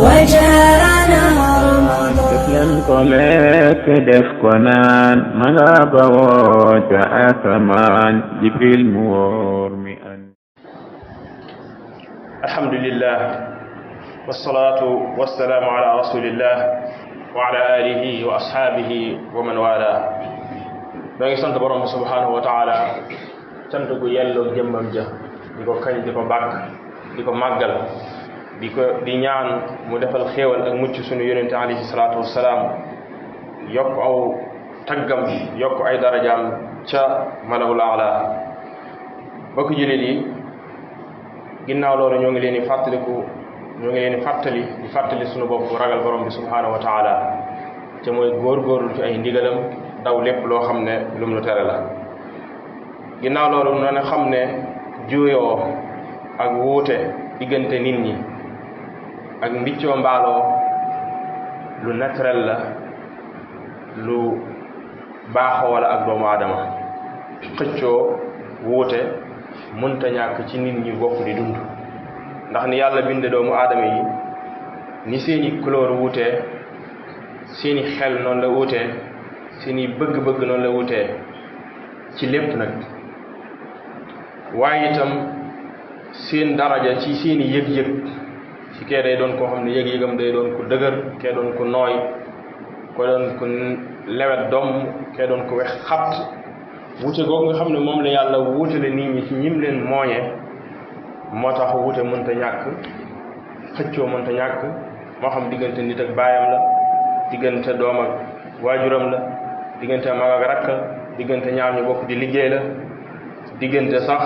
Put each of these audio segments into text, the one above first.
وجاءنا رمضان لنكمك دفكنان مغابوت أثمان جبريل مورمي. الحمد لله والصلاة والسلام على رسول الله وعلى آله وأصحابه ومن والاه. باغي سانت بروم سبحانه وتعالى سانت كو يالو جيمام جا ديكو كاج ديكو باك ديكو ماغال ديكو دي ñaan mu defal xéewal ak mucc sunu yonente alayhi salatu wassalam yok aw taggam yok ay darajam ca malawul a'la. bokk julit yi ginnaaw loolu ñoo ngi leen di fàttali sunu bopp ragal borom bi subhanahu wa taala te mooy góorgóorlu ci ay ndigalam daw lépp loo xam ne lum nu tere la. ginnaaw loolu noonu xam ne juyoo ak wuute diggante nit ñi ak mbiccoo mbaaloo lu naturel la, lu baaxoo la ak doomu aadama. xëccoo wuute mënta ñàkk ci nit ñi bokk di dund, ndax ni yàlla binde doomu aadama yi ni seeni couleur wuutee, seeni xel noonu la wuutee, seeni bëgg-bëgg noonu la wuutee ci lépp nag. waaye itam seen daraja ci seeni yëg-yëg ci kee day doon koo xam ne yëg-yëgam day doon ko dëgër, kee doon ko nooy, ko doon ko lewet doom, kee doon ko wex xat. wuute googu nga xam ne moom la yàlla wuutale nit ñi ci ñim leen mooñe moo tax wuute mënta ñàkk, xëccoo mënta ñàkk, moo xam diggante nit ak baayam la, diggante doom ak waajuram la, diggante mag ak rakk, diggante ñaar ñu bokk di liggéey la, diggante sax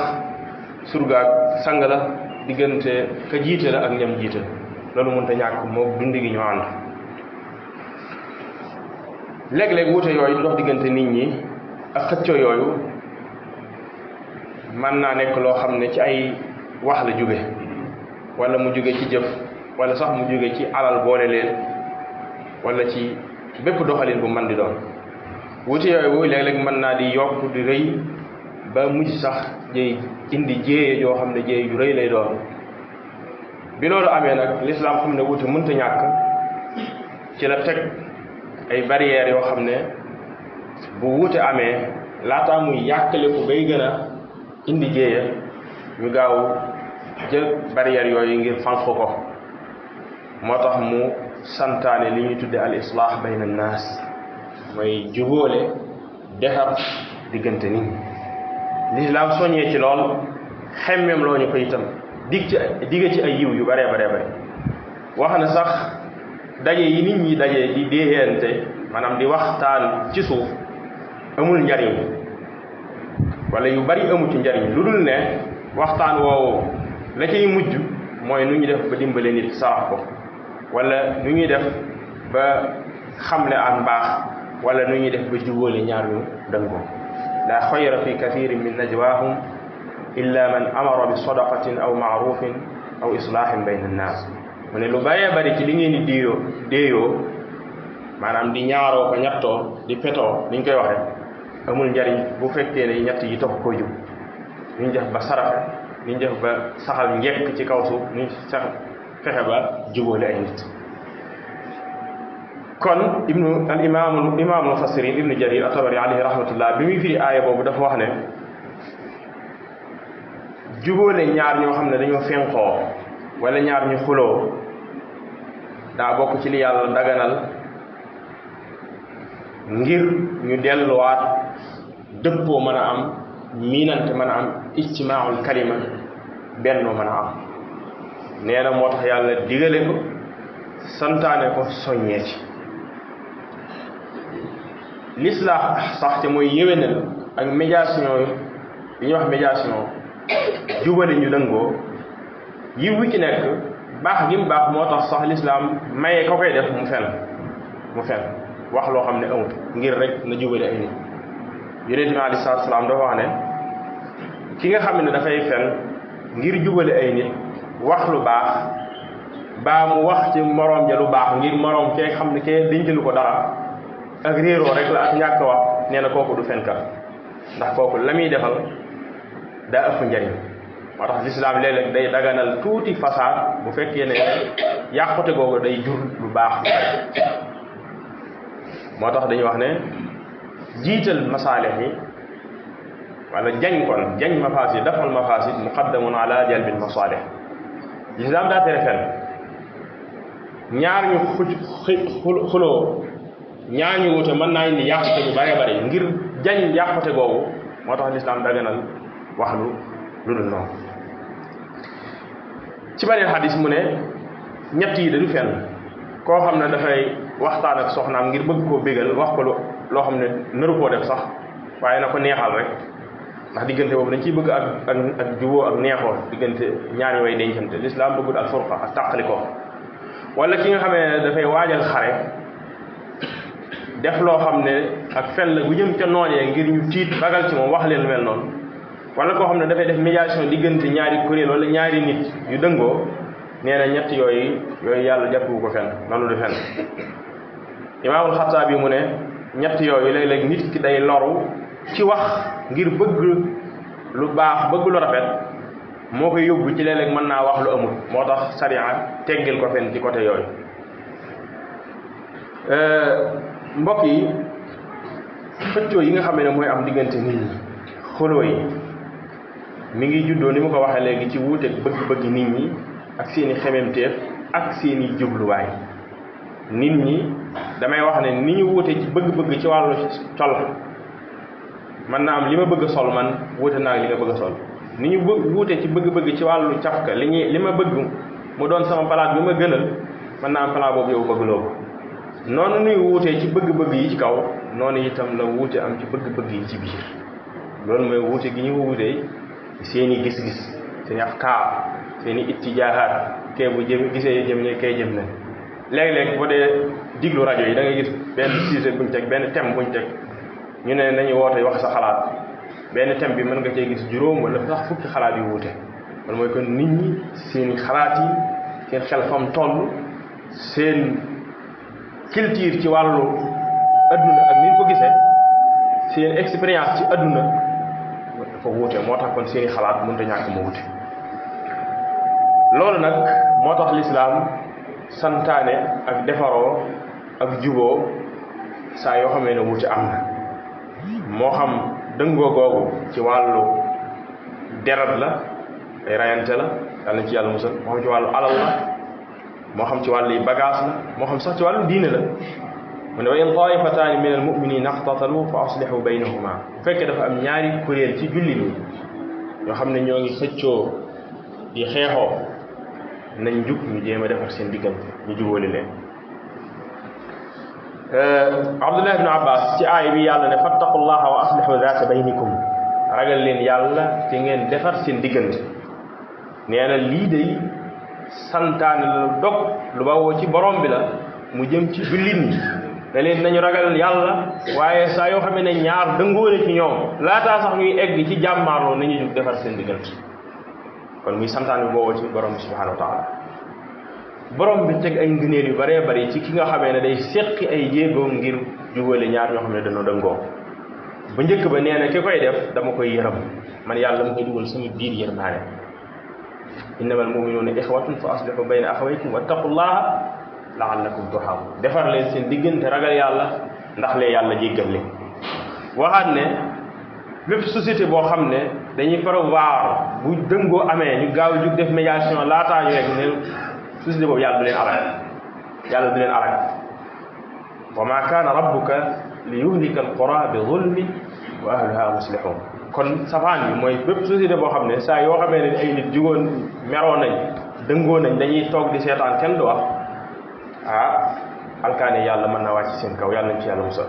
surga ak sang la, diggante ka jiite la ak ñam jiite. loolu mënta ñàkk moo dund gi ñu ànd. léeg-léeg wuute yooyu du dox diggante nit ñi ak xëccoo yooyu mën naa nekk loo xam ne ci ay wax la jóge, wala mu jóge ci jëf, wala sax mu jóge ci alal boole leen, wala ci bépp doxalin bu man di doon. wuute yooyu léeg-léeg mën naa di yokk di rëy ba mujj sax jëy indi jéeye yoo xam ne jéeye yu rëy lay doon. bi loolu amee nag lislaam xam ne wuute mënta ñàkk, ci la teg ay barrières yoo xam ne bu wuute amee laataa muy yàkkale ko bay gën a indi jéeya ñu gaaw jël barrières yooyu ngir fànq ko. moo tax mu santaane li ñuy tudde al islah bayna naas, mooy jubóole defar diggante nit ñi. lislaam soññee ci lool, xemmeem loo ñu ko itam, digge ci ay yiw yu bare wax na sax daje yi nit ñi daje di déeyante, maanaam di waxtaan ci suuf, amul njariñ, wala yu bari amu ci njariñ, lu dul ne waxtaan woowu la cay mujj mooy nu ñuy def ba dimbale nit sarax ko, wala nu ñuy def ba xamle ak mbaax, wala nu ñuy def ba jubóole ñaar ñu dëngoo. la xayra fi kathirin min najwaahum illa man amara bi sadaqatin aw maarufin aw islaahin bayna annaas. mu ne lu bëree bëri ci li ngeen di déeyoo maanaam di ñaaroo ko ñettoo di petoo niñ koy waxe amul njariñ bu fekkee ne ñett yi tax koo jub. niñ def ba saraxe, niñ def ba saxal njekk ci kaw suuf, niñ sax fexe ba jubóole ay nit. kon al imaamul mufassirin ibnu jarir at-tabari alayhi rahmatullah bi muy firi aaya boobu dafa wax ne jubóole ñaar ñoo xam ne dañoo fenqoo wala ñaar ñu xuloo daa bokk ci li yàlla daganal ngir ñu delluwaat dëppoo mën a am, miinante mën a am, ijtimaa'ul kalima bennoo mën a am. nee na moo tax yàlla digale ko, santaane ko, soññee ci. l'islaax sax te mooy yéwénal ak médiation yi ñuy wax médiation, jubale ñu dëngoo, yi wu ci nekk baax gi mu baax moo tax sax lislaam maye ko koy def mu fen wax loo xam ne amut ngir rek na jubale ay nit. yonent bi alayhi salaatu salaam dafa wax ne ki nga xam ne dafay fen ngir jubale ay nit, wax lu baax baa mu wax ci moroom ja lu baax ngir moroom kee xam ne kee dencalu ko dara, ak réeroo rek la ak ñàkk wax, nee na kooku du fenkat, ndax kooku la muy defal daa ëpp njariñ. moo tax lislaam léeg-léeg day daganal tuuti fasaad bu fekkee ne yàqute googu day jur lu baax moo tax dañuy wax ne jiital masaalix yi wala jañ mafasid dafal mafasid muqaddamun ala jalbil masaalih lislaam daa tere fen ñaar ñu xuloo ñaar ñu wute mën naa indi yàqute bu bare bare ngir jañ yàqute googu moo tax lislaam daganal wax lu dul noonu ci beneen xadis mu ne ñett yi dañu fenn koo xam ne dafay waxtaan ak soxnaam ngir bëgg koo bégal wax ko loo xam ne nëru koo def sax waaye na ko neexal rek ndax diggante boobu dañ ciy bëgg ak juboo ak neexoo diggante ñaari way dencante lislaam bëggul al furqa ak tàqali ko wala ki nga xamee ne dafay waajal xare def loo xam ne ak fen la bu jëm ca noonee ngir ñu tiit ragal ci moom wax leen lu mel noonu wala koo xam ne dafay def médiation diggante ñaari kuréel wala ñaari nit yu dëngoo nee na ñett yooyu yàlla jàppewu ko fen noonu du fen imaamul Xattaabi mu ne ñett yooyu léeg-léeg nit ki day loru ci wax ngir bëgg lu baax bëgg lu rafet moo koy yóbbu ci léeg-léeg mën naa wax lu amul moo tax sariya teggil ko fen ci côté yooyu mbokk yi xëccoo yi nga xam ne mooy am diggante nit ñi xuloo yi mi ngi juddoo ni mu ko waxee léegi ci wuuteeg bëgg-bëgg nit ñi ak seeni xememteef ak seeni jubluwaay nit ñi damay wax ne ni ñu wuute ci bëgg-bëgg ci wàllu col man naa am li ma bëgg a sol man wuute naa li nga bëgg a sol ni ñu wuute ci bëgg-bëgg ci wàllu cafka li ma bëgg mu doon sama palaat bi ma gënal man naa am palaat boobu yow bëgg loo ko noonu nuy wuutee ci bëgg-bëgg yi ci kaw noonu itam la wuute am ci bëgg-bëgg yi ci biir loolu mooy wuute gi ñu wuutee seeni gis-gis seeni afkaar seeni ittijaahaat kee bu jëm gisee jëm ne kay jëm ne léeg-léeg boo dee diglu rajo yi da ngay gis benn sujet buñ teg benn thème buñ teg ñu ne nañu woote wax sa xalaat benn thème bi mën nga cee gis juróom wala sax fukki xalaat yu wuute loolu mooy kon nit ñi seeni xalaat yi seen xel fam toll seen culture ci wàllu adduna ak ni ñu ko gisee seen expérience ci adduna dafa wuute moo tax kon seeni xalaat mënut a ñàkk ma wuute loolu nag moo tax lislaam santaane ak defaroo ak juboo saa yoo xamee ne wuute am na moo xam dëngoo googu ci wàllu deret la ay rayante la yàlla ci yàlla musal moo xam ci wàllu alal la moo xam ci wàllu bagage la moo xam sax ci wàllu diine la mu ne wa in taifataani min al muminina iqtatalu fa aslihu baynahuma bu fekkee dafa am ñaari kuréel ci jullit ñi yoo xam ne ñoo ngi xëccoo di xeexoo nañ jug ñu jéem a defar seen diggante ñu jubóole leen Abdullah ibn Abbas ci aay bi yàlla ne fattaqullaha wa aslihu zaata baynikum ragal leen yàlla te ngeen defar seen diggante nee na lii day santaane la dog lu bawoo ci borom bi la mu jëm ci jullit ñi ne leen nañu ragal yàlla waaye saa yoo xam ne ñaar dëngóone ci ñoom laataa sax ñuy egg ci jàmmaarloo nañu jug defar seen diggante kon muy santaane bi bawoo ci borom bi subhanahu wa taala borom bi teg ay ngëneel yu bëree bëri ci ki nga xamee ne day seqi ay jéego ngir jubale ñaar ñoo xam ne dañoo dëngoo ba njëkk ba nee na ki koy def dama koy yërëm man yàlla mu koy dugal sama biir yërmaane innamal muminuuna ixwatun fa aslihu bayna axawaykum wattaqullaha laallakum turhamun defar leen seen diggante ragal yàlla ndax lee yàlla jéggal leen waxaat ne bépp société boo xam ne dañuy prévoir bu dëngoo amee ñu gaaw jug def médiation laataa ñu rek ne société boobu yàlla du leen alak wa ma kaana rabbuka li yuhlika alqura bi zulmi wa ahliha muslihun kon safaan bi mooy bépp société boo xam ne saa yoo xamee ne ay nit jugoon meroo nañ dëngoo nañ dañuy toog di seetaan kenn du wax alkaane yàlla mën na wàcc seen kaw yàlla nañ ci yàlla musal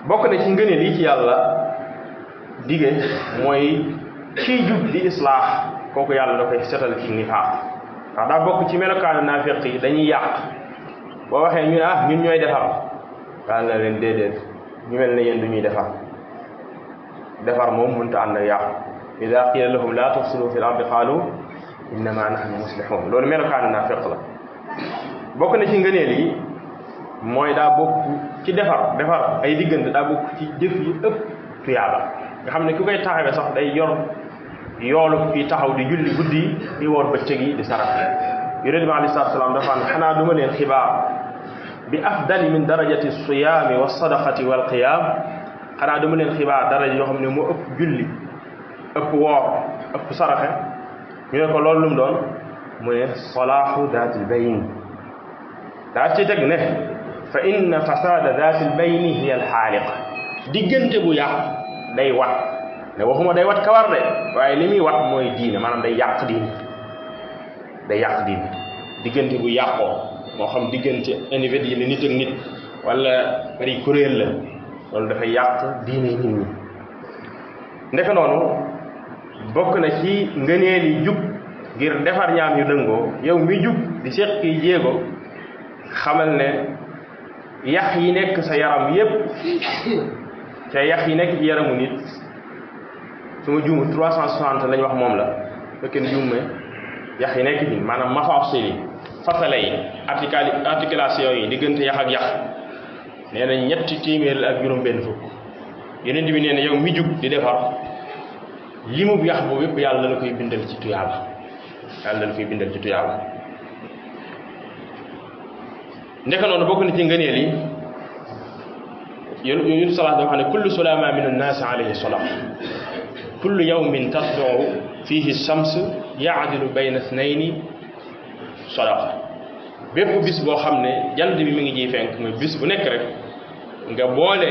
bokk na ci ngëneel yi ci yàlla dige mooy kiy jub di islaax kooku yàlla da koy setal ci nifaaq ndax daa bokk ci melokaanu naafiq yi dañuy yàq boo waxee ñu ne ñun ñooy defar daal na leen déedéet ñu mel ne yéen du ñuy defar moom mënta ànd ak yàqu ida qila lahum la tufsidu fi l ardi qaalu innama nahnu muslihun loolu melokaanu naafiq la bokk na ci ngëneel yi mooy daa bokk ci defar ay diggante daa bokk ci jëf yi ëpp tuyaaba nga xam ne ku koy taxawee sax day yor yoolu kii taxaw di julli guddi di woor bëccëg yi di sarax yonent bi alayhi salaatu salaam dafa ne xanaa duma leen xibaar bi afdali min darajati siyaami wa sadaqati wal qiyaam xanaa duma leen xibaar daraja yoo xam ne moo ëpp julli ëpp woor ëpp saraxe ñu ne ko loolu lu mu doon mu ne salaahu daatil bayn daa ci teg ne fa inna fasaada daatil bayni hiya alxaaliqa diggante bu yàq day wat ne waxuma day wat kawar de waaye li muy wat mooy diine maanaam day yàq diine diggante bu yàqoo moo xam diggante individu yi la nit ak nit wala ay kuréel la loolu dafay yàq diine nit ñi ndeke noonu bokk na ci ngëneel yi jub ngir defar ñaam yu dëngoo yow mi jub di seq kiy jéego xamal ne yax yi nekk sa yaram yépp te yax yi nekk ci yaramu nit su ma juumu 360 lañ wax moom la fekkee ne juume yax yi nekk ci maanaam mafaasil yi fasale yi articulation yi diggante yax ak yax nee na 300 ak juróom-benn fukk yeneen bi nee na yow mi jub di defar limu yax boobu yépp yàlla la koy bindal ci tuyaaba ndeka noonu bokk na ci ngëneel yi yonent salaat dafa xam ne kullu sulama min annaasi alayhi salam kullu yawmin tatlu'u fihi shams yaadilu bayna ithnayni sadaqa bépp bis boo xam ne jant bi mi ngi jiy fenk mooy bis bu nekk rek nga boole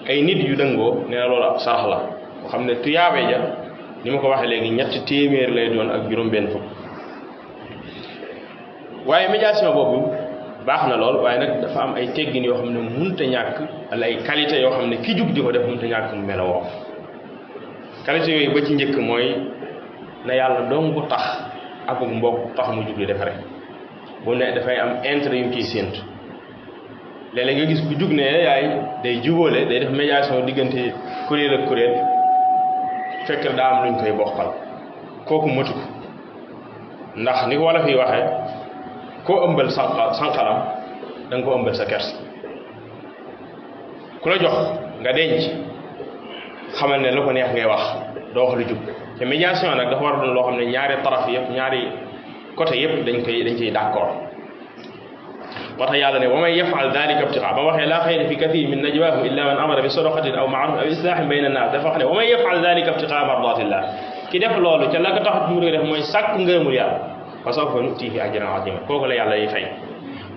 ay nit yu dëngoo nee na loolu ab sarax la boo xam ne tuyaabe ja ni ma ko waxee léegi 300 lay doon ak juróom-benn fukk waaye médiation boobu baax na lool waaye nag dafa am ay teggin yoo xam ne mënut a ñàkk wala ay qualité yoo xam ne ki jug di ko def mënut a ñàkk mu melowoo qualité yooyu ba ci njëkk mooy na yàlla dong ko tax ak mbokk tax mu jug di defare bu ne dafay am intérêt yu ciy séentu léeg-léeg nga gis ku jug ne yaay day jubóole day def médiation diggante kuréel ak kuréel fekk daa am luñ koy bokkal kooku matu ko ndax ni ko wala fiy waxee koo ëmbal sànqalam da nga ko ëmbal sa kers ku la jox nga denc xamal ne lu ko neex ngay wax doo wax lu jub te médiation nag dafa war a doon loo xam ne ñaari taraf yëpp ñaari côté yëpp dañ ciy d'accord moo tax yàlla ne wa man yafal dalika ibtigaa ba waxee laa xayra fi kathir min najwaahum illa man amara bi sadaqatin aw maaruf aw islaahin bayna annaas dafa wax ne wa man yafal dalika ibtigaa mardatillah ki def loolu ca la ko tax mu def mooy sàkk ngërëmul yàlla fa sawfa nutiihi ajran aziiman kooku la yàlla yi fay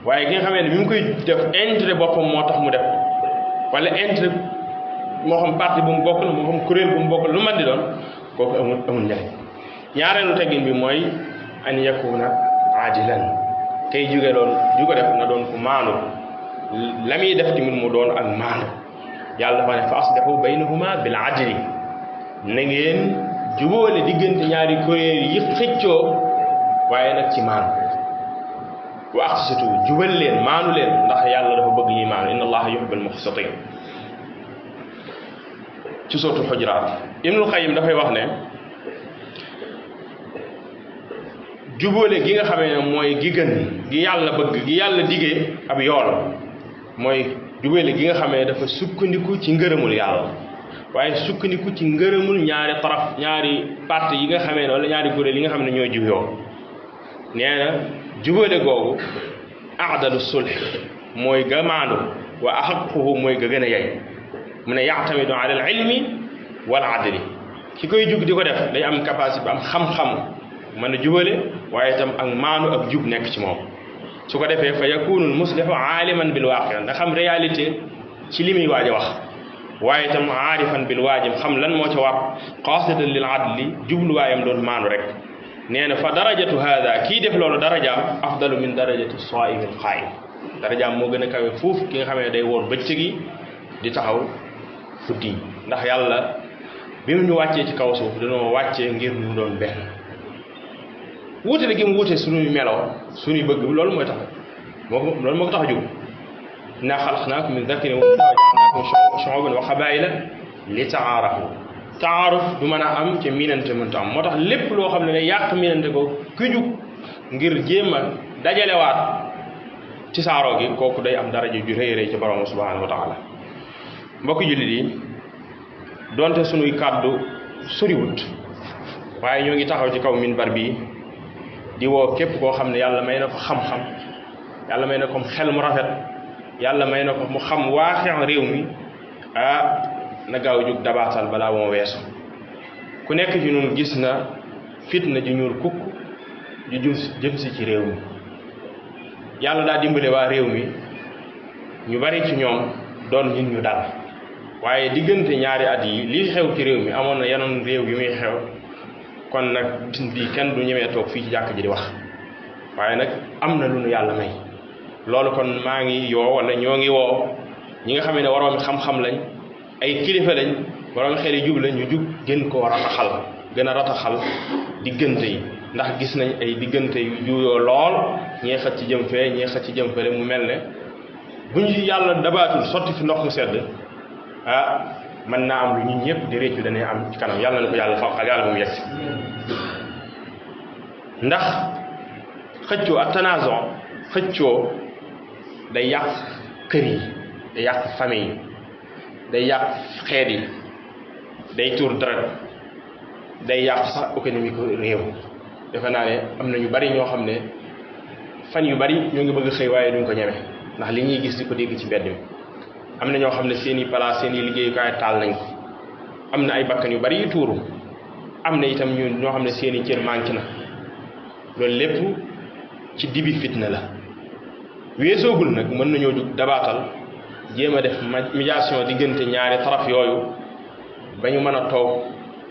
waaye ki nga xamee ne mi ngi koy def intérêt boppam moo tax mu def wala intérêt moo xam parti bu mu bokk la moo xam kuréel bu mu bokk la lu man di doon kooku amul njëriñ ñaareelu teggin bi mooy an yakuna aadilan kay jóge ju ko def na doon ku maandu la muy def tamit mu doon ak maandu yàlla dafa ne fa aslihu baynahuma bil adli na ngeen jubóole diggante ñaari kuréel yi xëccoo waaye nag ci maandu wa aqsitu jubal leen maandu leen ndax yàlla dafa bëgg ñuy maandu inna allaha yuhibbul muqsitin ci sootu xujuraat Ibnul Qayyim dafay wax ne jubóole gi nga xamee ne mooy gi gën gi yàlla bëgg gi yàlla digee ab yool mooy jubóole gi nga xamee ne dafa sukkandiku ci ngërëmul yàlla waaye sukkandiku ci ngërëmul ñaari taraf ñaari parti yi nga xamee ne wala ñaari kuréel yi nga xam ne ñoo juyoo nee na jubóole googu a'dalu sulh mooy ga maandu wa ahaqquhu mooy ga gën a yey mu ne ya'tamidu ala al ilmi wal adli ki koy jug di ko def day am capacité am xam-xam mën a jubale waaye itam ak maanu ak jub nekk ci moom su ko defee fa yakunu al muslihu aaliman bil waaqi nga xam réalité ci li muy waaj a wax waaye itam aarifan bil waajib xam lan moo ca war qaasidan lil adli jubluwaayam doon maanu rek nee na fa darajatu hada kii def loolu darajaam afdalu min darajati saa'imi al qaa'im darajaam moo gën a kawe fuuf ki nga xamee ne day woor bëccëg yi di taxaw guddi ndax yàlla bi mu ñu wàccee ci kaw suuf dañoo wàccee ngir mu doon benn wuute gi mu wuute suñuy meloo suñuy bëgg loolu mooy tax loolu moo ko tax a jóg innaa xalaqnaakum min dakarin wa unsaa wa ja'alnaakum shu'uuban wa qabaa'ila li ta'aarafu taaruf du mën a am ci miinante mënta am moo tax lépp loo xam ne ne yàq miinante ko ku jug ngir jéem a dajalewaat ci saaroo gi kooku day am daraja ju rëy rëy ci borom subhaanahu wa taala mbokki jullit yi donte sunuy kàddu soriwut waaye ñoo ngi taxaw ci kaw minbar bi di woo képp koo xam ne yàlla may na ko xam-xam yàlla may na ko xel mu rafet yàlla may na ko mu xam waaxeex réew mi na gaaw jug dabaatal balaa moo weesu ku nekk ci ñun gis na fitna ju ñuul kukk ju jëm si ci réew mi yàlla daa dimbale waa réew mi ñu bari ci ñoom doon nit ñu dal waaye diggante ñaari at yi lii xew ci réew mi amoon na yeneen réew yu muy xew kon nag bis bii kenn du ñemee toog fii ci jàkk ji di wax waaye nag am na lu nu yàlla may loolu kon maa ngi yoo wala ñoo ngi woo ñi nga xam ne waroomi xam-xam lañ ay kilifa lañ waroomi xel yi jub lañ ñu jug gën koo rataxal gën a rataxal diggante yi ndax gis nañ ay diggante yu juuyoo lool ñee xët ci jëm fee ñee xët ci jëm fee mu mel ne bu ñu yàlla dabaatul sotti fi ndox mu sedd mën naa am lu ñun ñëpp di réccu dañuy am ci kanam yàlla na ko yàlla faqal yàlla moom yegsi ndax xëccoo ak tanaason xëccoo day yàq kër yi day yàq famille yi day yàq xeet yi day tuur deret day yàq sax économique réew defe naa ne am na ñu bari ñoo xam ne fan yu bari ñoo ngi bëgg xëy waaye duñ ko ñeme ndax li ñuy gis di ko dégg ci mbedd mi am na ñoo xam ne seen i place seen i liggéeyukaay taal nañ ko am na ay bakkan yu bari yu tuuru am na itam ñu ñoo xam ne seen i cër manqué na loolu lépp ci dibi fitna la weesoogul nag mën nañoo jug dabaatal jéem a def médiation diggante ñaari taraf yooyu ba ñu mën a toog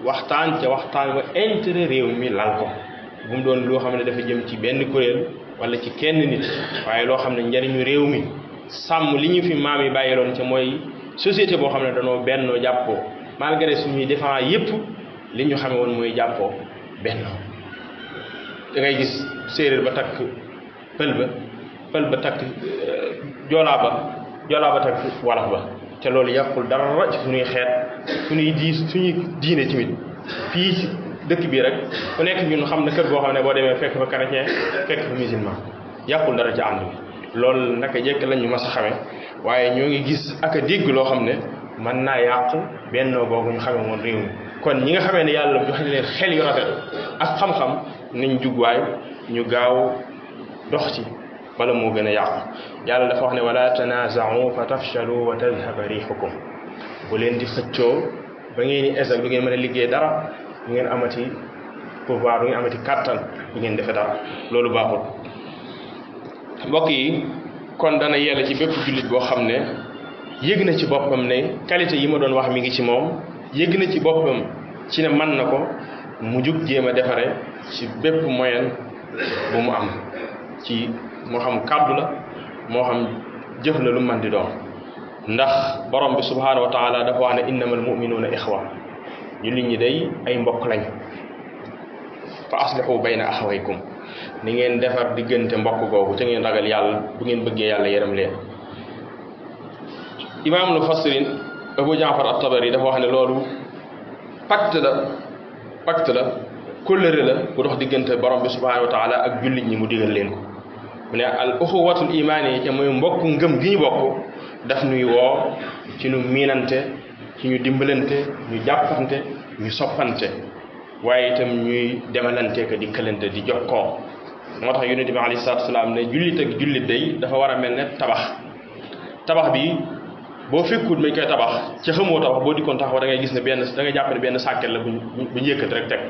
waxtaan ca waxtaan ba intérêt réew mi lal ko bu mu doon loo xam ne dafa jëm ci benn kuréel wala ci kenn nit waaye loo xam ne njariñu réew mi sàmm li ñu fi maam yi bàyyiloon ca mooy société boo xam ne danoo bennoo jàppoo malgré suñuy défense yépp li ñu xame woon mooy jàppoo bennoo da ngay gis séeréer ba takk pël ba takk joolaa ba takk wolof ba te loolu yàqul dara ci suñuy xeet suñuy diine tamit fii ci dëkk bii rek ku nekk ñun xam na kër goo xam ne boo demee fekk fa chrétien fekk fa musulman yàqul dara ci ànd bi loolu naka jekk lañu mas a xame waaye ñoo ngi gis ak a dégg loo xam ne mën naa yàq bennoo boobu ñu xame woon réew mi kon ñi nga xamee ne yàlla joxe leen xel yu rafet ak xam-xam nañ jugwaay ñu gaaw dox ci bala moo gën a yàqu yàlla dafa wax ne wala tanaaza'u fa tafshalu wa tadhhaba riihukum bu leen di xëccoo ba ngeen di échec du ngeen mën a liggéey dara du ngeen amati pouvoir du ngeen amati kàttan du ngeen defe dara loolu baaxul mbokk yi kon dana yell ci bépp jullit boo xam ne yëg na ci boppam ne qualité yi ma doon wax mi ngi ci moom yëg na ci boppam ci ne mën na ko mu jug jéem a defare ci bépp moyen bu mu am ci moo xam kàddu la moo xam jëf la lu mën di doon ndax borom bi subhaanahu wa taala dafa wax ne innamal muminuuna ixwa jullit ñi day ay mbokk lañ fa aslihu bayna axawaykum ni ngeen defar diggante mbokk googu te ngeen ragal yàlla bu ngeen bëggee yàlla yërëm leen imaamul mufassirin Abu Jaafar at-Tabari dafa wax ne loolu pacte la kóllëre la bu dox diggante borom bi subhaanahu wa taala ak jullit ñi mu digal leen ko mu ne al uxuwatul imaani yi ca mooy mbokk ngëm gi ñu bokk daf ñuy woo ci ñu miinante ci ñu dimbalante ñu jàppante ñu soppante waaye itam ñuy demalante ka dikkalante di jokkoo moo tax yonent bi alayhi salaatu wasalaam ne jullit ak jullit day dafa war a mel ne tabax bi boo fekkut mañ koy tabax ci xamoo tabax boo dikkoon taxaw da ngay gis ne da ngay jàpp ne benn sàkket la buñ yëkkat rek teg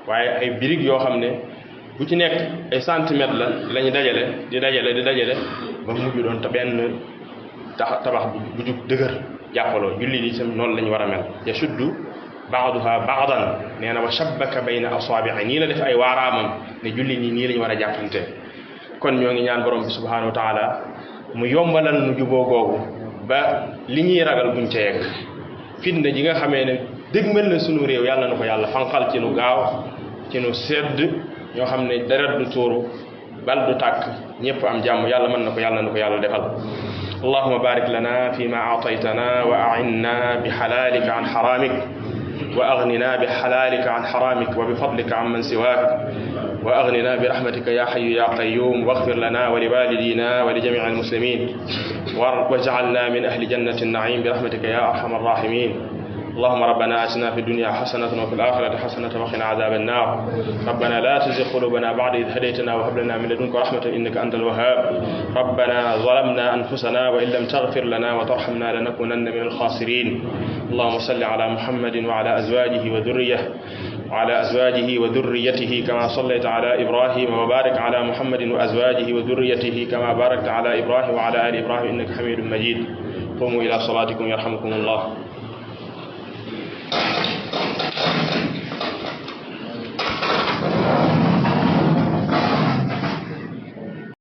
waaye ay birig yoo xam ne bu ci nekk ay centimètres la ñu dajale ba mujj doon te benn tabax bu jug dëgër jàppaloo jullit yi tam noonu la ñu war a mel yashuddu ba'duha ba'dan nee na wa shabbaka bayna asaabi'i nii la def ay waaraamam ne jullit ñi nii la ñu war a jàppante kon ñoo ngi ñaan borom bi subhanahu wa taala mu yombalal nu juboo googu ba li ñuy ragal buñ ca yegg fitna ji nga xamee ne dëgmal na sunu réew yàlla na ko yàlla fanqal ci nu gaaw ci nu sedd ñoo xam ne deret du tuuru bal du tàkk ñëpp am jàmm yàlla mën na ko yàlla na ko yàlla defal allahuma barik lana fi ma aataytana wa a'inna bi halalika an haramik wa aghnina bi halalika an haramik wa bi fadlika an man siwak wa aghnina bi rahmatika ya hayyu ya qayyum waghfir lana wa li walidina wa li jami'i al-muslimin waj'alna min ahli jannati an-na'im bi rahmatika ya arhamar rahimin اللهم ربنا آتنا في الدنيا حسنة وفي الآخرة حسنة وقنا عذاب النار. ربنا لا تزغ قلوبنا بعد إذ هديتنا وهب لنا من لدنك رحمة إنك أنت الوهاب. ربنا ظلمنا أنفسنا وإن لم تغفر لنا وترحمنا لنكونن من الخاسرين. اللهم صل على محمد وعلى أزواجه وذريته كما صليت على إبراهيم، وبارك على محمد وأزواجه وذريته كما باركت على إبراهيم وعلى آل إبراهيم إنك حميد مجيد. قوموا إلى صلاتكم يرحمكم الله.